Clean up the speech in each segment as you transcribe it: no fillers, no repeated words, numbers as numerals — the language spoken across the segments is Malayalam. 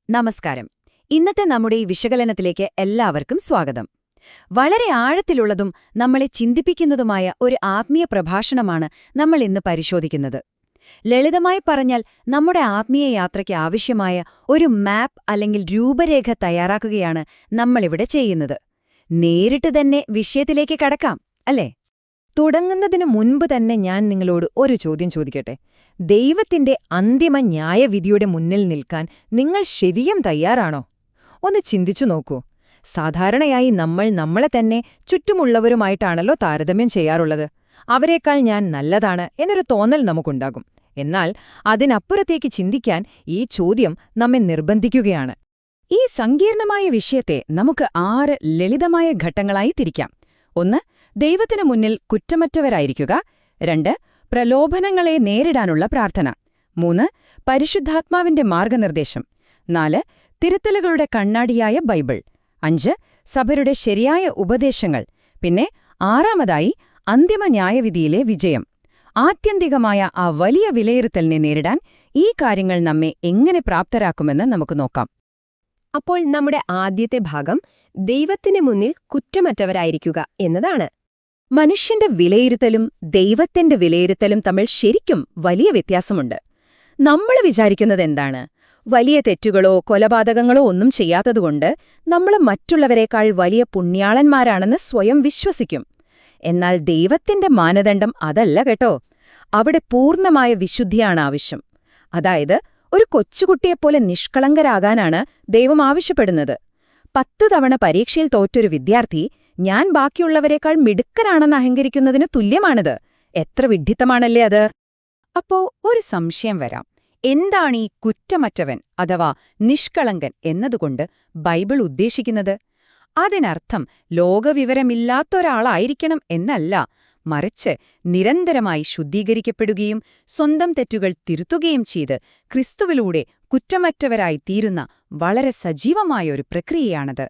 നമസ്കാരം. ഇന്നത്തെ നമ്മുടെ ഈ വിശകലനത്തിലേക്ക് എല്ലാവർക്കും സ്വാഗതം. വളരെ ആഴത്തിലുള്ളതും നമ്മളെ ചിന്തിപ്പിക്കുന്നതുമായ ഒരു ആത്മീയ പ്രഭാഷണമാണ് നമ്മൾ ഇന്ന് പരിശോധിക്കുന്നത്. ലളിതമായി പറഞ്ഞാൽ നമ്മുടെ ആത്മീയ യാത്രയ്ക്ക് ആവശ്യമായ ഒരു മാപ്പ് അല്ലെങ്കിൽ രൂപരേഖ തയ്യാറാക്കുകയാണ് നമ്മളിവിടെ ചെയ്യുന്നത്. നേരിട്ട് തന്നെ വിഷയത്തിലേക്ക് കടക്കാം, അല്ലേ? തുടങ്ങുന്നതിനു മുൻപ് തന്നെ ഞാൻ നിങ്ങളോട് ഒരു ചോദ്യം ചോദിക്കട്ടെ. ദൈവത്തിന്റെ അന്തിമ ന്യായവിധിയുടെ മുന്നിൽ നിൽക്കാൻ നിങ്ങൾ ശരിയും തയ്യാറാണോ? ഒന്ന് ചിന്തിച്ചു നോക്കൂ. സാധാരണയായി നമ്മൾ നമ്മളെ തന്നെ ചുറ്റുമുള്ളവരുമായിട്ടാണല്ലോ താരതമ്യം ചെയ്യാറുള്ളത്. അവരെക്കാൾ ഞാൻ നല്ലതാണ് എന്നൊരു തോന്നൽ നമുക്കുണ്ടാകും. എന്നാൽ അതിനപ്പുറത്തേക്ക് ചിന്തിക്കാൻ ഈ ചോദ്യം നമ്മെ നിർബന്ധിക്കുകയാണ്. ഈ സങ്കീർണമായ വിഷയത്തെ നമുക്ക് 6 ലളിതമായ ഘട്ടങ്ങളായി തിരിക്കാം. 1. ദൈവത്തിനു മുന്നിൽ കുറ്റമറ്റവരായിരിക്കുക. 2. പ്രലോഭനങ്ങളെ നേരിടാനുള്ള പ്രാർത്ഥന. 3. പരിശുദ്ധാത്മാവിന്റെ മാർഗനിർദ്ദേശം. 4. തിരുത്തലുകളുടെ കണ്ണാടിയായ ബൈബിൾ. 5. സഭയുടെ ശരിയായ ഉപദേശങ്ങൾ. പിന്നെ 6. അന്തിമ ന്യായവിധിയിലെ വിജയം. ആത്യന്തികമായ ആ വലിയ വിലയിരുത്തലിനെ നേരിടാൻ ഈ കാര്യങ്ങൾ നമ്മെ എങ്ങനെ പ്രാപ്തരാക്കുമെന്ന് നമുക്ക് നോക്കാം. അപ്പോൾ നമ്മുടെ ആദ്യത്തെ ഭാഗം ദൈവത്തിന് മുന്നിൽ കുറ്റമറ്റവരായിരിക്കുക എന്നതാണ്. മനുഷ്യന്റെ വിലയിരുത്തലും ദൈവത്തിന്റെ വിലയിരുത്തലും തമ്മിൽ ശരിക്കും വലിയ വ്യത്യാസമുണ്ട്. നമ്മൾ വിചാരിക്കുന്നതെന്താണ്? വലിയ തെറ്റുകളോ കൊലപാതകങ്ങളോ ഒന്നും ചെയ്യാത്തതുകൊണ്ട് നമ്മൾ മറ്റുള്ളവരെക്കാൾ വലിയ പുണ്യാളന്മാരാണെന്ന് സ്വയം വിശ്വസിക്കും. എന്നാൽ ദൈവത്തിന്റെ മാനദണ്ഡം അതല്ല കേട്ടോ. അവിടെ പൂർണ്ണമായ വിശുദ്ധിയാണ് ആവശ്യം. അതായത് ഒരു കൊച്ചുകുട്ടിയെപ്പോലെ നിഷ്കളങ്കരാകാനാണ് ദൈവം ആവശ്യപ്പെടുന്നത്. 10 തവണ പരീക്ഷയിൽ തോറ്റൊരു വിദ്യാർത്ഥി ഞാൻ ബാക്കിയുള്ളവരെക്കാൾ മിടുക്കനാണെന്ന് അഹങ്കരിക്കുന്നതിന് തുല്യമാണിത്. എത്ര വിഡ്ഢിത്തമാണല്ലേ അത്? അപ്പോ ഒരു സംശയം വരാം. എന്താണ് ഈ കുറ്റമറ്റവൻ അഥവാ നിഷ്കളങ്കൻ എന്നതുകൊണ്ട് ബൈബിൾ ഉദ്ദേശിക്കുന്നത്? അതിനർത്ഥം ലോകവിവരമില്ലാത്തൊരാളായിരിക്കണം എന്നല്ല, മറിച്ച് നിരന്തരമായി ശുദ്ധീകരിക്കപ്പെടുകയും സ്വന്തം തെറ്റുകൾ തിരുത്തുകയും ചെയ്ത് ക്രിസ്തുവിലൂടെ കുറ്റമറ്റവരായി തീരുന്ന വളരെ സജീവമായൊരു പ്രക്രിയയാണത്.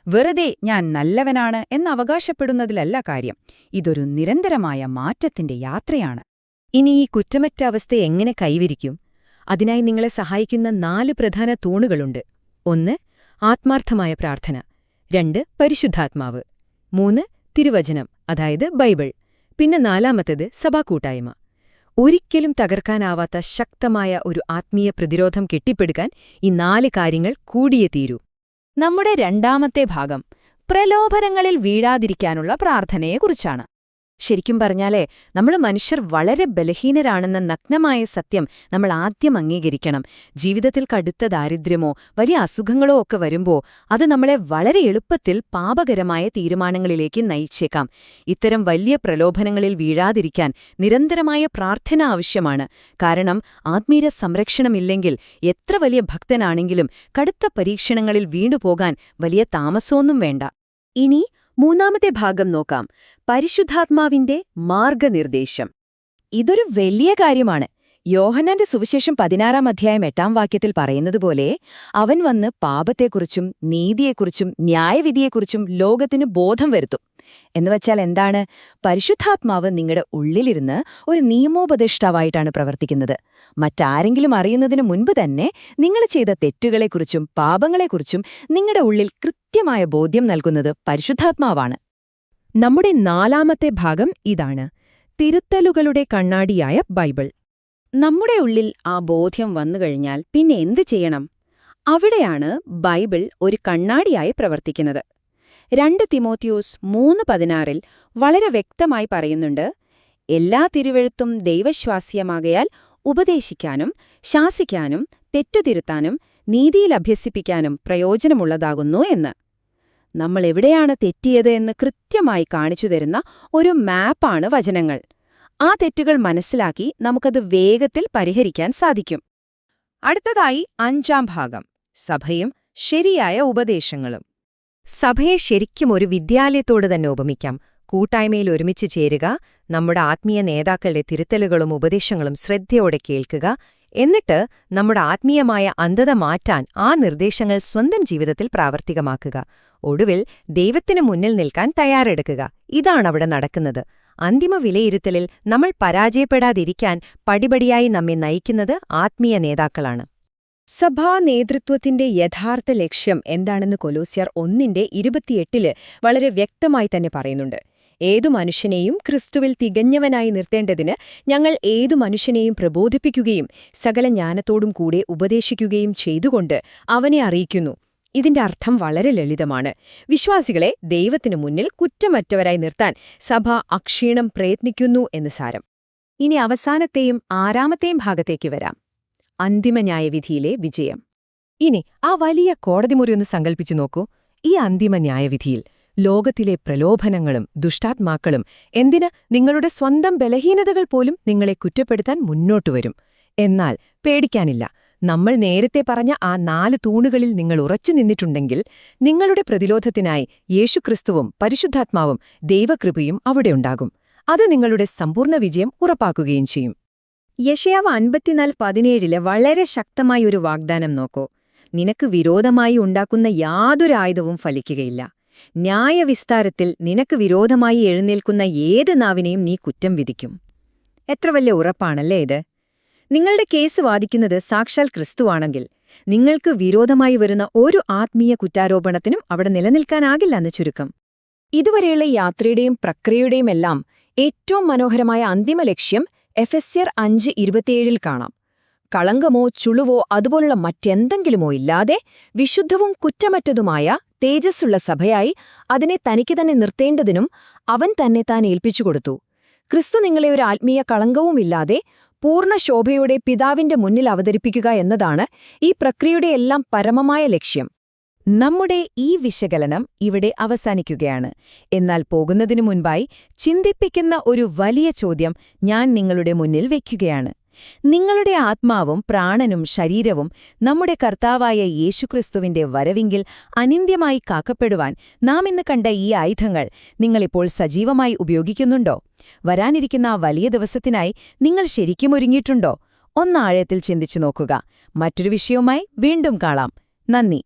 വെറുതെ ഞാൻ നല്ലവനാണ് എന്നവകാശപ്പെടുന്നതിലല്ല കാര്യം. ഇതൊരു നിരന്തരമായ മാറ്റത്തിന്റെ യാത്രയാണ്. ഇനി ഈ കുറ്റമറ്റ അവസ്ഥ എങ്ങനെ കൈവരിക്കും? അതിനായി നിങ്ങളെ സഹായിക്കുന്ന 4 പ്രധാന തൂണുകളുണ്ട്. 1. ആത്മാർത്ഥമായ പ്രാർത്ഥന. 2. പരിശുദ്ധാത്മാവ്. 3. തിരുവചനം, അതായത് ബൈബിൾ. പിന്നെ 4. സഭാകൂട്ടായ്മ. ഒരിക്കലും തകർക്കാനാവാത്ത ശക്തമായ ഒരു ആത്മീയ പ്രതിരോധം കെട്ടിപ്പടുക്കാൻ ഈ 4 കാര്യങ്ങൾ കൂടിയേ തീരൂ. നമ്മുടെ രണ്ടാമത്തെ ഭാഗം പ്രലോഭനങ്ങളിൽ വീഴാതിരിക്കാനുള്ള പ്രാർത്ഥനയെക്കുറിച്ചാണ്. ശരിക്കും പറഞ്ഞാലേ നമ്മൾ മനുഷ്യർ വളരെ ബലഹീനരാണെന്ന നഗ്നമായ സത്യം നമ്മൾ ആദ്യം അംഗീകരിക്കണം. ജീവിതത്തിൽ കടുത്ത ദാരിദ്ര്യമോ വലിയ അസുഖങ്ങളോ ഒക്കെ വരുമ്പോൾ അത് നമ്മളെ വളരെ എളുപ്പത്തിൽ പാപകരമായ തീരുമാനങ്ങളിലേക്ക് നയിച്ചേക്കാം. ഇത്തരം വലിയ പ്രലോഭനങ്ങളിൽ വീഴാതിരിക്കാൻ നിരന്തരമായ പ്രാർത്ഥന ആവശ്യമാണ്. കാരണം ആത്മീയ സംരക്ഷണമില്ലെങ്കിൽ എത്ര വലിയ ഭക്തനാണെങ്കിലും കടുത്ത പരീക്ഷണങ്ങളിൽ വീണുപോകാൻ വലിയ താമസമൊന്നും വേണ്ട. ഇനി 3. ഭാഗം നോക്കാം. പരിശുദ്ധാത്മാവിന്റെ മാർഗനിർദ്ദേശം. ഇതൊരു വലിയ കാര്യമാണ്. യോഹന്നാന്റെ സുവിശേഷം 16 അധ്യായം 8 വാക്യത്തിൽ പറയുന്നതുപോലെ അവൻ വന്ന് പാപത്തെക്കുറിച്ചും നീതിയെക്കുറിച്ചും ന്യായവിധിയെക്കുറിച്ചും ലോകത്തിന് ബോധം വരുത്തും. എന്നുവച്ചാൽ എന്താണ്? പരിശുദ്ധാത്മാവ് നിങ്ങളുടെ ഉള്ളിലിരുന്ന് ഒരു നിയമോപദേഷ്ടാവായിട്ടാണ് പ്രവർത്തിക്കുന്നത്. മറ്റാരെങ്കിലും അറിയുന്നതിനു മുൻപ് തന്നെ നിങ്ങൾ ചെയ്ത തെറ്റുകളെക്കുറിച്ചും പാപങ്ങളെക്കുറിച്ചും നിങ്ങളുടെ ഉള്ളിൽ കൃത്യമായ ബോധ്യം നൽകുന്നത് പരിശുദ്ധാത്മാവാണ്. നമ്മുടെ 4. ഭാഗം ഇതാണ്: തിരുത്തലുകളുടെ കണ്ണാടിയായ ബൈബിൾ. നമ്മുടെ ഉള്ളിൽ ആ ബോധ്യം വന്നുകഴിഞ്ഞാൽ പിന്നെ എന്തു ചെയ്യണം? അവിടെയാണ് ബൈബിൾ ഒരു കണ്ണാടിയായി പ്രവർത്തിക്കുന്നത്. 2 തിമോത്തിയോസ് 3:16 വളരെ വ്യക്തമായി പറയുന്നുണ്ട്, എല്ലാ തിരുവെഴുത്തും ദൈവശ്വാസ്യമാകയാൽ ഉപദേശിക്കാനും ശാസിക്കാനും തെറ്റുതിരുത്താനും നീതിയിൽ അഭ്യസിപ്പിക്കാനും പ്രയോജനമുള്ളതാകുന്നു എന്ന്. നമ്മൾ എവിടെയാണ് തെറ്റിയത് എന്ന് കൃത്യമായി കാണിച്ചു തരുന്ന ഒരു മാപ്പാണ് വചനങ്ങൾ. ആ തെറ്റുകൾ മനസ്സിലാക്കി നമുക്കത് വേഗത്തിൽ പരിഹരിക്കാൻ സാധിക്കും. അടുത്തതായി 5. ഭാഗം: സഭയും ശരിയായ ഉപദേശങ്ങളും. സഭയെ ശരിക്കും ഒരു വിദ്യാലയത്തോട് തന്നെ ഉപമിക്കാം. കൂട്ടായ്മയിൽ ഒരുമിച്ച് ചേരുക, നമ്മുടെ ആത്മീയ നേതാക്കളുടെ തിരുത്തലുകളും ഉപദേശങ്ങളും ശ്രദ്ധയോടെ കേൾക്കുക, എന്നിട്ട് നമ്മുടെ ആത്മീയമായ അന്ധത മാറ്റാൻ ആ നിർദ്ദേശങ്ങൾ സ്വന്തം ജീവിതത്തിൽ പ്രാവർത്തികമാക്കുക. ഒടുവിൽ ദൈവത്തിനു മുന്നിൽ നിൽക്കാൻ തയ്യാറെടുക്കുക. ഇതാണവിടെ നടക്കുന്നത്. അന്തിമ വിലയിരുത്തലിൽ നമ്മൾ പരാജയപ്പെടാതിരിക്കാൻ പടിപടിയായി നമ്മെ നയിക്കുന്നത് ആത്മീയ നേതാക്കളാണ്. സഭാ നേതൃത്വത്തിന്റെ യഥാർത്ഥ ലക്ഷ്യം എന്താണെന്ന് കൊലോസ്യർ 1:28 വളരെ വ്യക്തമായി തന്നെ പറയുന്നുണ്ട്. ഏതു മനുഷ്യനെയും ക്രിസ്തുവിൽ തികഞ്ഞവനായി നിർത്തേണ്ടതിന് ഞങ്ങൾ ഏതു മനുഷ്യനെയും പ്രബോധിപ്പിക്കുകയും സകല ജ്ഞാനത്തോടും കൂടെ ഉപദേശിക്കുകയും ചെയ്തുകൊണ്ട് അവനെ അറിയിക്കുന്നു. ഇതിന്റെ അർത്ഥം വളരെ ലളിതമാണ്. വിശ്വാസികളെ ദൈവത്തിനു മുന്നിൽ കുറ്റമറ്റവരായി നിർത്താൻ സഭ അക്ഷീണം പ്രയത്നിക്കുന്നു എന്ന് സാരം. ഇനി അവസാനത്തെയും 6ാമത്തെയും ഭാഗത്തേക്ക് വരാം. അന്തിമ ന്യായവിധിയിലെ വിജയം. ഇനി ആ വലിയ കോടതിമുറി ഒന്ന് സങ്കൽപ്പിച്ചു നോക്കൂ. ഈ അന്തിമ ന്യായവിധിയിൽ ലോകത്തിലെ പ്രലോഭനങ്ങളും ദുഷ്ടാത്മാക്കളും എന്തിന് നിങ്ങളുടെ സ്വന്തം ബലഹീനതകൾ പോലും നിങ്ങളെ കുറ്റപ്പെടുത്താൻ മുന്നോട്ടുവരും. എന്നാൽ പേടിക്കാനില്ല. നമ്മൾ നേരത്തെ പറഞ്ഞ ആ 4 തൂണുകളിൽ നിങ്ങൾ ഉറച്ചു നിന്നിട്ടുണ്ടെങ്കിൽ നിങ്ങളുടെ പ്രതിരോധത്തിനായി യേശുക്രിസ്തുവും പരിശുദ്ധാത്മാവും ദൈവകൃപയും അവിടെയുണ്ടാകും. അത് നിങ്ങളുടെ സമ്പൂർണ്ണ വിജയം ഉറപ്പാക്കുകയും ചെയ്യും. യെശയ്യാവ് 54:17 വളരെ ശക്തമായ ഒരു വാഗ്ദാനം നോക്കൂ. നിനക്ക് വിരോധമായി ഉണ്ടാക്കുന്ന യാതൊരു ആയുധവും ഫലിക്കുകയില്ല. ന്യായവിസ്താരത്തിൽ നിനക്ക് വിരോധമായി എഴുന്നേൽക്കുന്ന ഏത് നാവിനെയും നീ കുറ്റം വിധിക്കും. എത്ര വലിയ ഉറപ്പാണല്ലേ ഇത്? നിങ്ങളുടെ കേസ് വാദിക്കുന്നത് സാക്ഷാൽ ക്രിസ്തുവാണെങ്കിൽ നിങ്ങൾക്ക് വിരോധമായി വരുന്ന ഒരു ആത്മീയ കുറ്റാരോപണത്തിനും അവിടെ നിലനിൽക്കാനാകില്ലെന്ന് ചുരുക്കം. ഇതുവരെയുള്ള യാത്രയുടെയും പ്രക്രിയയുടെയുമെല്ലാം ഏറ്റവും മനോഹരമായ അന്തിമ ലക്ഷ്യം എഫെസ്യർ 5:27 കാണാം. കളങ്കമോ ചുളുവോ അതുപോലുള്ള മറ്റെന്തെങ്കിലുമോ ഇല്ലാതെ വിശുദ്ധവും കുറ്റമറ്റതുമായ തേജസ്സുള്ള സഭയായി അതിനെ തനിക്ക് തന്നെ നിർത്തേണ്ടതിനും അവൻ തന്നെ താൻ ഏൽപ്പിച്ചുകൊടുത്തു. ക്രിസ്തു നിങ്ങളെ ഒരു ആത്മീയ കളങ്കവുമില്ലാതെ പൂർണ്ണ ശോഭയോടെ പിതാവിന്റെ മുന്നിൽ അവതരിപ്പിക്കുക എന്നതാണ് ഈ പ്രക്രിയയുടെയെല്ലാം പരമമായ ലക്ഷ്യം. നമ്മുടെ ഈ വിശകലനം ഇവിടെ അവസാനിക്കുകയാണ്. എന്നാൽ പോകുന്നതിനു മുൻപായി ചിന്തിപ്പിക്കുന്ന ഒരു വലിയ ചോദ്യം ഞാൻ നിങ്ങളുടെ മുന്നിൽ വയ്ക്കുകയാണ്. നിങ്ങളുടെ ആത്മാവും പ്രാണനും ശരീരവും നമ്മുടെ കർത്താവായ യേശുക്രിസ്തുവിന്റെ വരവിങ്കിൽ അനിന്ത്യമായി കാക്കപ്പെടുവാൻ നാം ഇന്ന് കണ്ട ഈ ആയുധങ്ങൾ നിങ്ങളിപ്പോൾ സജീവമായി ഉപയോഗിക്കുന്നുണ്ടോ? വരാനിരിക്കുന്ന ആ വലിയ ദിവസത്തിനായി നിങ്ങൾ ശരിക്കും ഒരുങ്ങിയിട്ടുണ്ടോ? ഒന്നാഴത്തിൽ ചിന്തിച്ചു നോക്കുക. മറ്റൊരു വിഷയവുമായി വീണ്ടും കാണാം. നന്ദി.